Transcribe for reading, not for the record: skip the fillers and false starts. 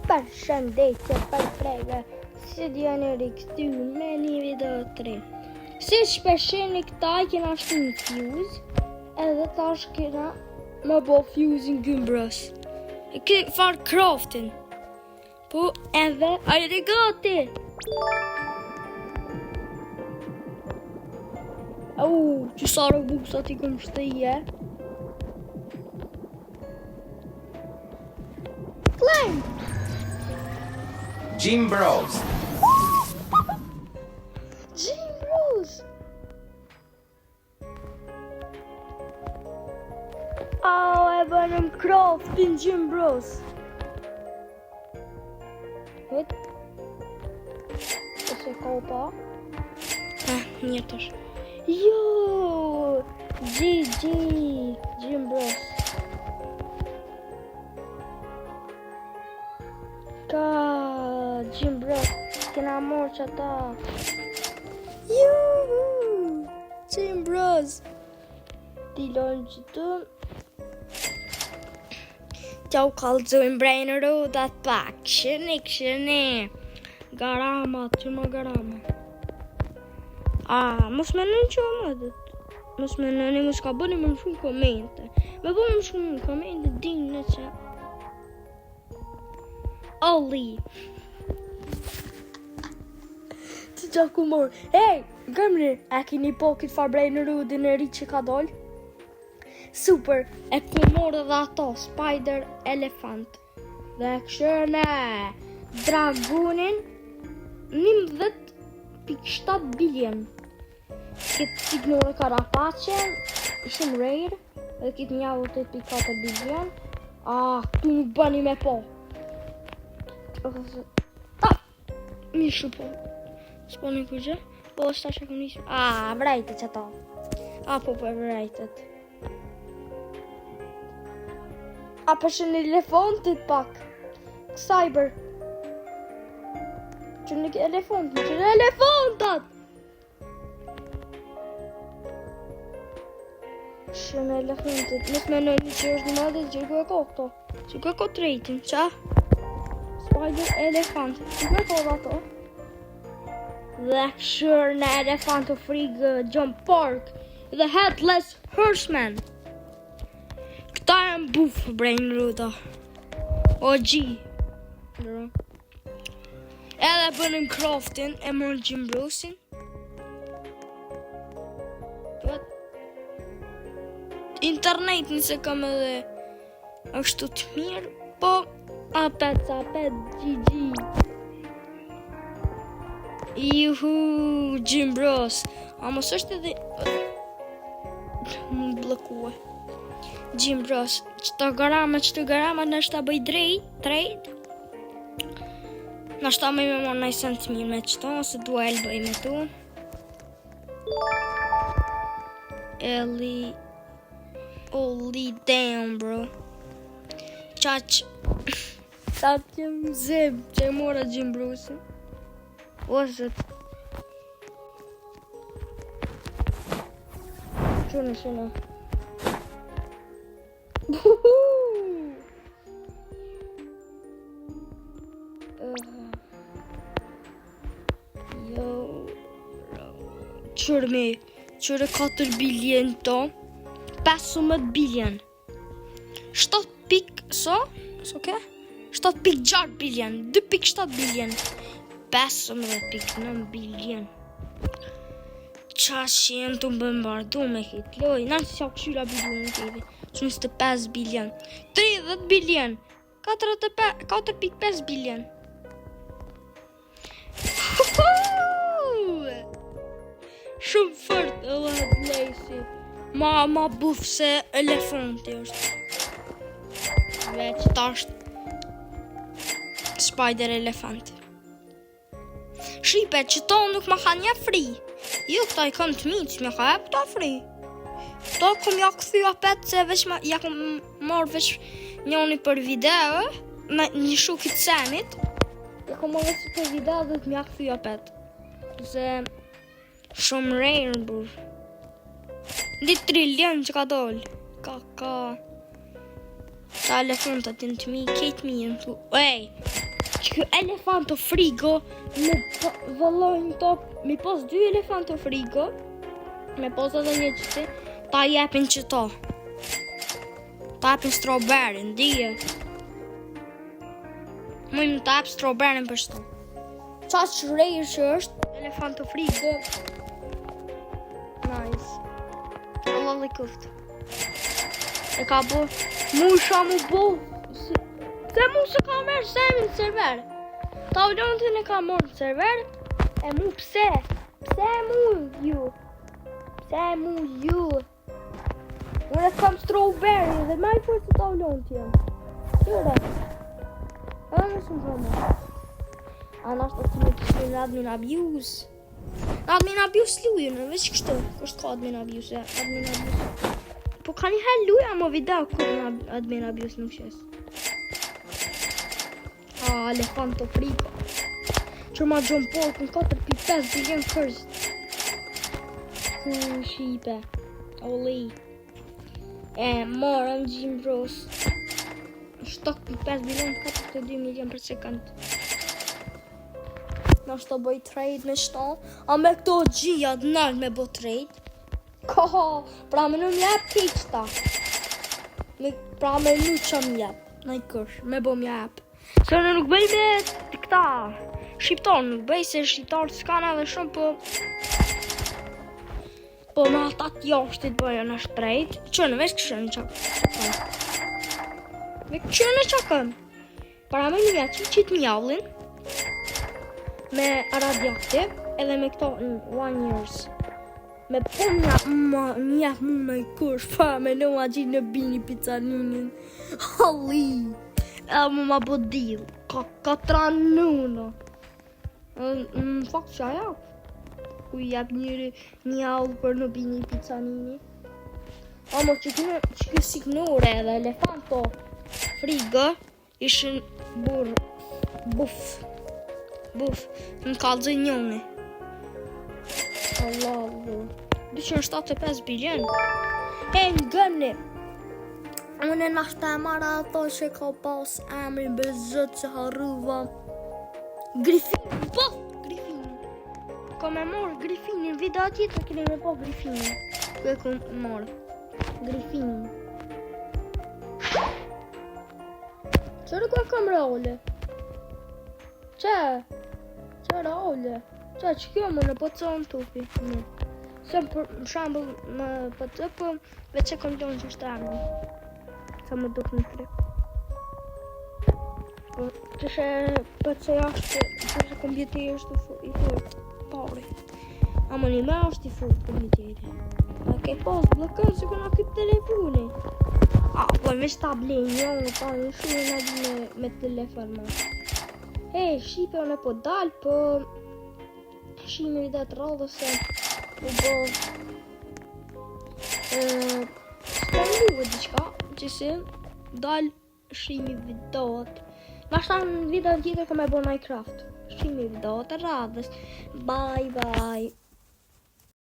Përshëndetje për prege, si djeni rikëty me një video të re. Si shpesheni këta kena shtu në fuse, edhe tash kena me bo fuse në gëmbras. E ke farë craftin. Po edhe, ajde gati! Që sa robusat i këm shtëje. Claim! Jim Bros. Jim Bros. E bënëm craftin Jim Bros. Hit. Ose kopa. Njëtësh. Jo! GG! Jim Bros. Ka Jim Bros. Kena morë që ta. Juhu! Jim Bros. Dilon që të. Qau kalzojmë brejnë rodat pak. Këshëni. Garama, që ma garama. Mos me nënë që amadët. Mos me nënë, mos ka bëni më shumë komente. Me bëni më shumë komente, dinë në që. Olli. Të qaku morë. Hey, gëmri, e kini po këtë farbrej në rudin e ri që ka dollë? Super, e ku morë dhe ato, Spider Elephant. Dhe këshëne, dragonin, 19.7 billion. Këtë signore karapace, shumë rare, dhe këtë njavë 8.4 billion. Këtu nuk bëni me po. Mi shu po. S'po një kërgjë? Po, është ta që këmë njëshu. Vrajtet që ta. Po, vrajtet. Përshë në elefantit pak. Cyber. Që në elefantat! Që në elefantit. Nësë me në një që është një madhe, gjërgu e ko këto. Gjërgu e ko të rejtin, qa? Spider Elephant. Gjërgu e ko dhe ato. The sure na elephant of frigë Jump Park. The Headless Horseman. Këta e më bufë brain ruta. OG. Edhe bënëm craftin e mërë Jim Brosin. Internet nëse kam edhe është të mirë, po apet, GG. Juhu, Jim Bros. Mos është edhe... Më blokua. Jim Bros. Qëto garama, nështë ta bëj trade. Nështë ta me morë nëjë të mirë me qëto, ose duel bëj me tu. Olli damn, bro. Qaq. Sa të më zeb që e mora Jim Brosin. Ose Shuna. Qërë 4 billion to 15 billion 7.6 billion 2.7 billion 15.9 billion Qash jenë të bëmbardu me këtë loj Nësë që këshyra billion në këtë 25 billion 30 billion 4.5 billion Shumë fort e lahet lejsi Ma buf se elefanti është Veç ta është Spider Elephant Shqipe që to nuk ma ka një free Jo këta i kam të mitë që me ka e pëta free To kom ja këthy apet se veç ja kom marrë veç njoni për video Një shukit senit Ja kom marrë veç për video dhe të mja këthy apet Se shumë rare bur 10 trillion që ka dollë Ka Ta elefantat në të mi, ketë mi në tu Ej Ky elefanto frigo me vëllojnë top, mi pos 2 elefanto frigo, me pos edhe një qëti, ta jepin qëto. Ta jepin strawberry, ndije. Mujmë ta jep strawberry për shto. Qa që rejë që është, elefanto frigo. Nice. Allah li kuft. E ka bo, mu isha mu bo. Se mu se ka merë semi në server. Taulontin e ka morë në server. E mu pse? Pse mu ju? Pse mu ju? Unë e kam strawberry dhe ma I forë të taulonti jam. Tyre. Edhe në shumë shumë. A nështë të me kështu në admin abuse. Në admin abuse lujë në veç kështu. Kështë ka admin abuse. Admin abuse. Po ka një hel luja më video kërë në admin abuse nuk shes. Elefanto frigo. Që ma John Paul kën 4.5 bilion kërst. Ku shipe. Oli. Morëm Jim Bros. 7.5 bilion 42 milion për sekund. Në shto bëj trade me shto. A me këto gjia dënalt me bëj trade. Pra me në mjep kiksta. Pra me në që mjep. Në I kësh, me bëj mjep. Se në nuk bëj me të këta shqiptar, nuk bëj se shqiptar s'kana dhe shumë po me ata t'jashtit bëjën është trade. Që në vesh këshën në qakën. Me këshën në qakën. Para me një që qitë mjallin me radioaktiv edhe me këto 1 years. Me po mjaf mu me I kush pa me në ma gjitë në bini pizzaninin. Halli. E mu ma bo deal. Ka tranuna. Në fakt që aja. Ku I jep një avë për në bini pizzanini. Amo që kjo signore edhe elefanto frigo ishën buf. Në kalëzë njone. Allah. 275 bilion. Në gëni. Unë nashta e marra ato që ka pas emrin bezët që harruva. Grifin, po! Grifin. Ka me morë Grifinin, video tjetër kene me po Grifinin. Kë ku morë. Grifinin. Qërë ku kam role? Që role? Që kjo më në po të zonë tupi? Se për shambull më po të për veç e kom tonë që shtarën. Sa më duk në frip. Që shë për që jashtë, që shë kompjuteri është I furt, pari. A më një me është I furt kompjuteri. A ke pas blokën që këna këtë telefoni. A, po veç tablet një, pa në shumë në me telefon më. Shqipe unë e po dalë, po shimi video të radhë se po spendu e diqka, që si dalë shimi videot. Nashta në video tjetër ka me bo Minecraft. Shimi videot e radhës. Bye bye.